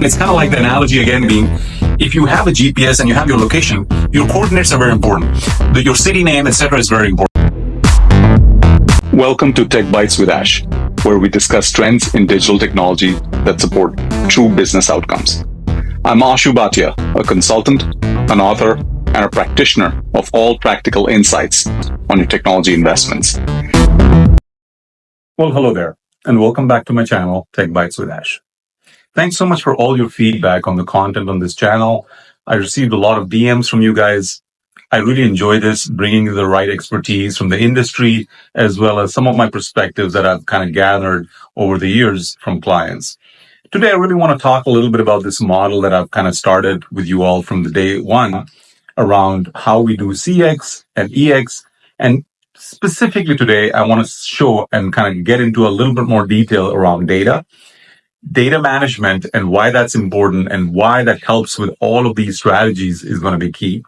It's kind of like the analogy again being, if you have a GPS and you have your location, your coordinates are very important. Your city name, etc. is very important. Welcome to Tech Bites with Ash, where we discuss trends in digital technology that support true business outcomes. I'm Ashu Bhatia, a consultant, an author, and a practitioner of all practical insights on your technology investments. Well, hello there, and welcome back to my channel, Tech Bites with Ash. Thanks so much for all your feedback on the content on this channel. I received a lot of DMs from you guys. I really enjoy this, bringing you the right expertise from the industry, as well as some of my perspectives that I've kind of gathered over the years from clients. Today, I really want to talk a little bit about this model that I've kind of started with you all from the day one around how we do CX and EX. And specifically today, I want to show and kind of get into a little bit more detail around data management, and why that's important and why that helps with all of these strategies is going to be key.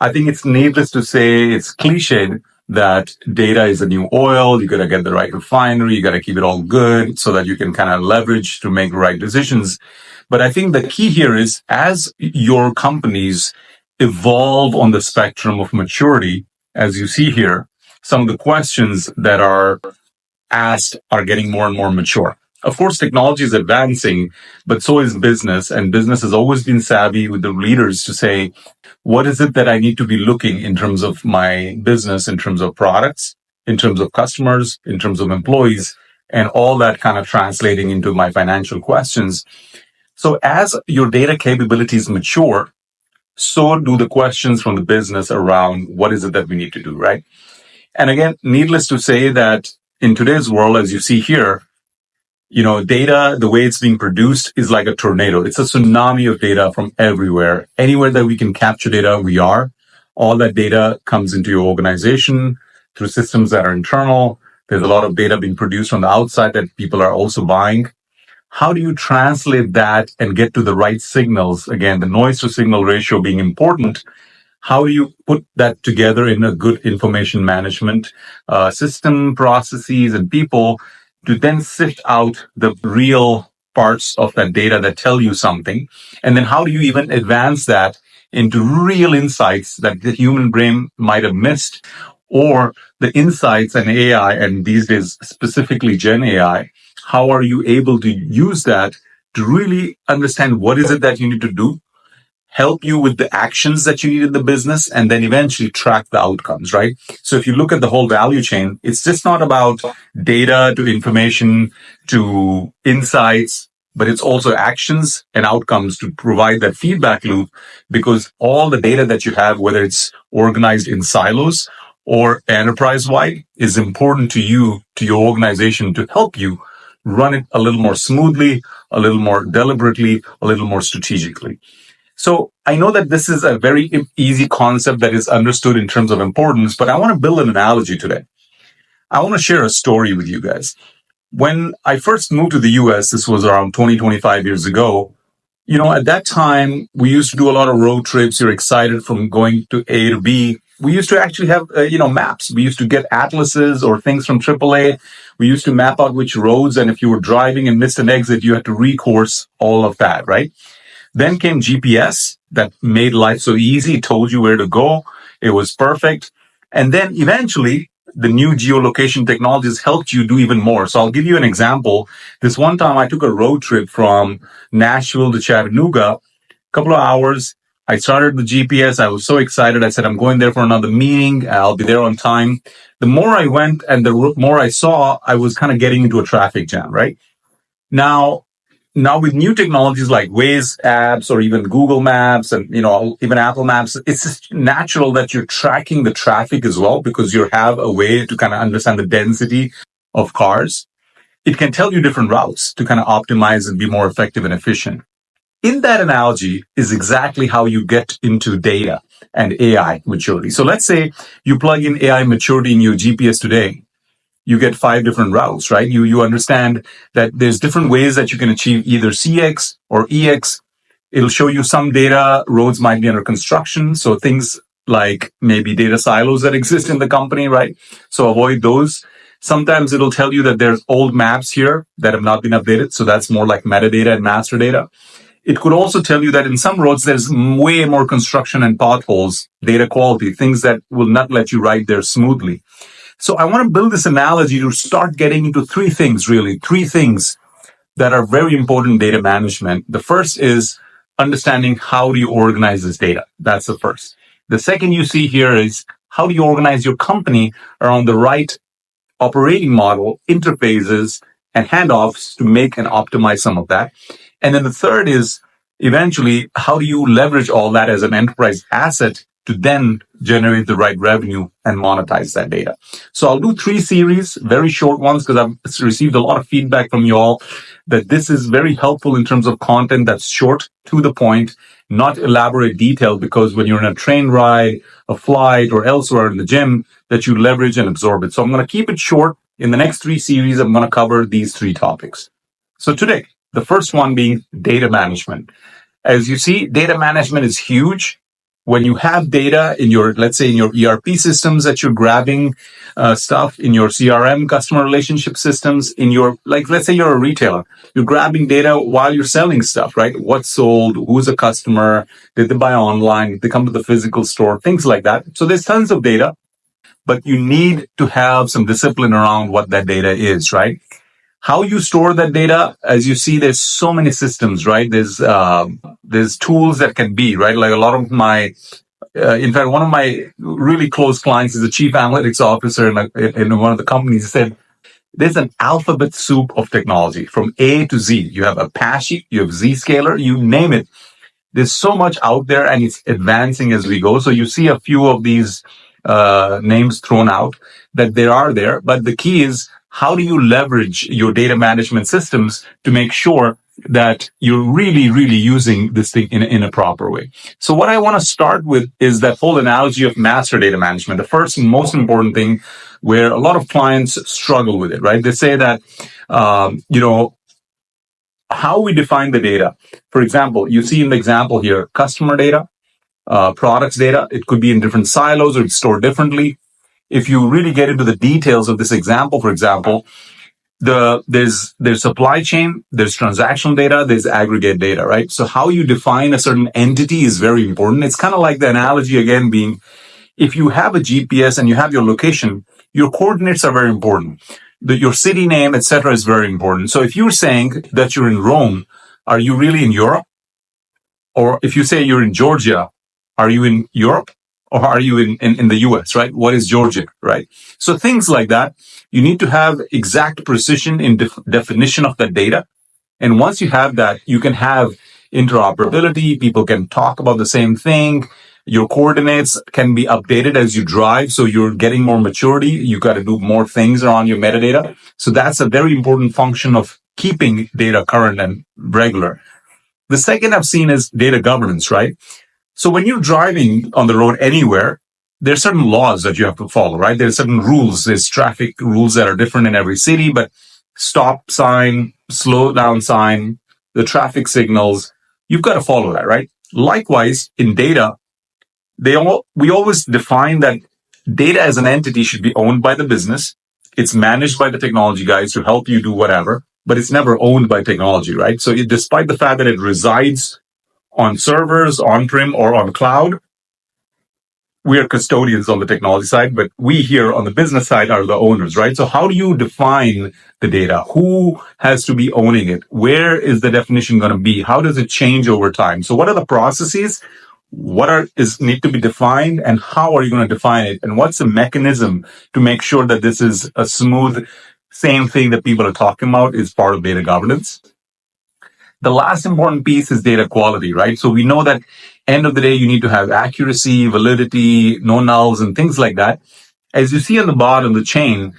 I think it's needless to say, it's cliched that data is the new oil. You got to get the right refinery. You got to keep it all good so that you can kind of leverage to make the right decisions. But I think the key here is, as your companies evolve on the spectrum of maturity, as you see here, some of the questions that are asked are getting more and more mature. Of course, technology is advancing, but so is business. And business has always been savvy with the leaders to say, what is it that I need to be looking in terms of my business, in terms of products, in terms of customers, in terms of employees, and all that kind of translating into my financial questions. So as your data capabilities mature, so do the questions from the business around what is it that we need to do, right? And again, needless to say that in today's world, as you see here, data, the way it's being produced is like a tornado. It's a tsunami of data from everywhere. Anywhere that we can capture data, we are. All that data comes into your organization through systems that are internal. There's a lot of data being produced from the outside that people are also buying. How do you translate that and get to the right signals? Again, the noise to signal ratio being important. How do you put that together in a good information management system, processes, and people to then sift out the real parts of that data that tell you something? And then how do you even advance that into real insights that the human brain might have missed, or the insights and AI, and these days specifically Gen AI, how are you able to use that to really understand what is it that you need to do, help you with the actions that you need in the business, and then eventually track the outcomes, right? So if you look at the whole value chain, it's just not about data to information to insights, but it's also actions and outcomes to provide that feedback loop, because all the data that you have, whether it's organized in silos or enterprise-wide, is important to you, to your organization, to help you run it a little more smoothly, a little more deliberately, a little more strategically. So I know that this is a very easy concept that is understood in terms of importance, but I want to build an analogy today. I want to share a story with you guys. When I first moved to the US, this was around 25 years ago. At that time, we used to do a lot of road trips. You're excited from going to A to B. We used to actually have, maps. We used to get atlases or things from AAA. We used to map out which roads. And if you were driving and missed an exit, you had to recourse all of that, right? Then came GPS that made life so easy. It told you where to go. It was perfect. And then eventually the new geolocation technologies helped you do even more. So I'll give you an example. This one time I took a road trip from Nashville to Chattanooga, a couple of hours. I started with GPS. I was so excited. I said, I'm going there for another meeting. I'll be there on time. The more I went and the more I saw, I was kind of getting into a traffic jam, right? Now with new technologies like Waze apps or even Google Maps and, even Apple Maps, it's just natural that you're tracking the traffic as well, because you have a way to kind of understand the density of cars. It can tell you different routes to kind of optimize and be more effective and efficient. In that analogy is exactly how you get into data and AI maturity. So let's say you plug in AI maturity in your GPS today. You get 5 different routes, right? You understand that there's different ways that you can achieve either CX or EX. It'll show you some data. Roads might be under construction. So things like maybe data silos that exist in the company, right? So avoid those. Sometimes it'll tell you that there's old maps here that have not been updated. So that's more like metadata and master data. It could also tell you that in some roads, there's way more construction and potholes, data quality, things that will not let you ride there smoothly. So I want to build this analogy to start getting into three things that are very important in data management. The first is understanding how do you organize this data. That's the first. The second you see here is how do you organize your company around the right operating model, interfaces, and handoffs to make and optimize some of that. And then the third is eventually, how do you leverage all that as an enterprise asset to then generate the right revenue and monetize that data? So I'll do 3 series, very short ones, because I've received a lot of feedback from you all that this is very helpful in terms of content that's short, to the point, not elaborate detail, because when you're in a train ride, a flight, or elsewhere in the gym, that you leverage and absorb it. So I'm going to keep it short. In the next 3 series, I'm going to cover these 3 topics. So today, the first one being data management. As you see, data management is huge. When you have data in your, let's say in your ERP systems that you're grabbing stuff, in your CRM customer relationship systems, in your, like, let's say you're a retailer, you're grabbing data while you're selling stuff, right? What's sold, who's a customer, did they buy online, did they come to the physical store, things like that. So there's tons of data, but you need to have some discipline around what that data is, right? How you store that data, as you see, there's so many systems, right? There's tools that can be, right? Like a lot of my, in fact, one of my really close clients is a chief analytics officer in one of the companies. He said, there's an alphabet soup of technology from A to Z. You have Apache, you have Zscaler, you name it. There's so much out there, and it's advancing as we go. So you see a few of these names thrown out that there are there. But the key is, how do you leverage your data management systems to make sure that you're really, really using this thing in a proper way? So what I want to start with is that whole analogy of master data management. The first and most important thing where a lot of clients struggle with it, right? They say that, how we define the data. For example, you see in the example here, customer data, products data. It could be in different silos or it's stored differently. If you really get into the details of this example, for example, there's supply chain, there's transactional data, there's aggregate data, right? So how you define a certain entity is very important. It's kind of like the analogy again being, if you have a GPS and you have your location, your coordinates are very important. Your city name, etc., is very important. So if you're saying that you're in Rome, are you really in Europe? Or if you say you're in Georgia, are you in Europe? Or are you in the US, right? What is Georgia, right? So things like that, you need to have exact precision in definition of that data. And once you have that, you can have interoperability. People can talk about the same thing. Your coordinates can be updated as you drive. So you're getting more maturity. You got to do more things around your metadata. So that's a very important function of keeping data current and regular. The second I've seen is data governance, right? So when you're driving on the road anywhere, there's certain laws that you have to follow, right? There's certain rules. There's traffic rules that are different in every city, but stop sign, slow down sign, the traffic signals, you've got to follow that, right? Likewise, in data, we always define that data as an entity should be owned by the business. It's managed by the technology guys to help you do whatever, but it's never owned by technology, right? So despite the fact that it resides on servers, on-prem, or on cloud, we are custodians on the technology side, but we here on the business side are the owners, right? So how do you define the data? Who has to be owning it? Where is the definition going to be? How does it change over time? So what are the processes? What need to be defined, and how are you going to define it? And what's the mechanism to make sure that this is a smooth, same thing that people are talking about is part of data governance? The last important piece is data quality, right? So we know that end of the day, you need to have accuracy, validity, no nulls, and things like that. As you see on the bottom of the chain,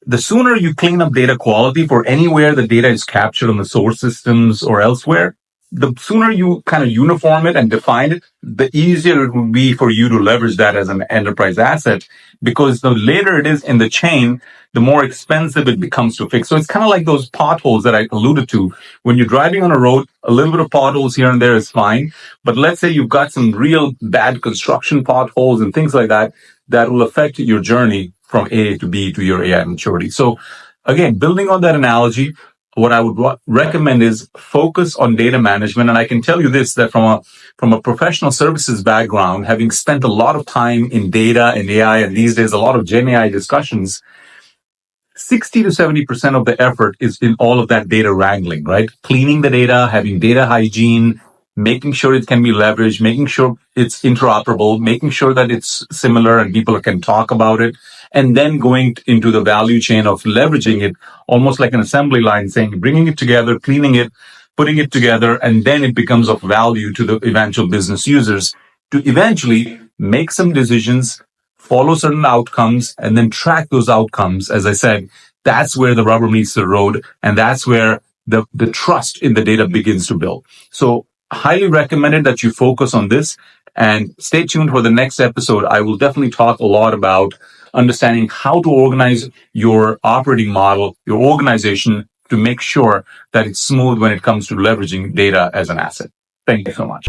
the sooner you clean up data quality for anywhere the data is captured on the source systems or elsewhere, the sooner you kind of uniform it and define it, the easier it will be for you to leverage that as an enterprise asset, because the later it is in the chain, the more expensive it becomes to fix. So it's kind of like those potholes that I alluded to. When you're driving on a road, a little bit of potholes here and there is fine. But let's say you've got some real bad construction potholes and things like that, that will affect your journey from A to B to your AI maturity. So again, building on that analogy, what I would recommend is focus on data management. And I can tell you this, that from a professional services background, having spent a lot of time in data and AI, and these days a lot of Gen AI discussions, 60 to 70% of the effort is in all of that data wrangling, right? Cleaning the data, having data hygiene, making sure it can be leveraged, making sure it's interoperable, making sure that it's similar and people can talk about it, and then going into the value chain of leveraging it, almost like an assembly line, saying, bringing it together, cleaning it, putting it together, and then it becomes of value to the eventual business users to eventually make some decisions, follow certain outcomes, and then track those outcomes. As I said, that's where the rubber meets the road, and that's where the trust in the data begins to build. So highly recommended that you focus on this, and stay tuned for the next episode. I will definitely talk a lot about understanding how to organize your operating model, your organization, to make sure that it's smooth when it comes to leveraging data as an asset. Thank you so much.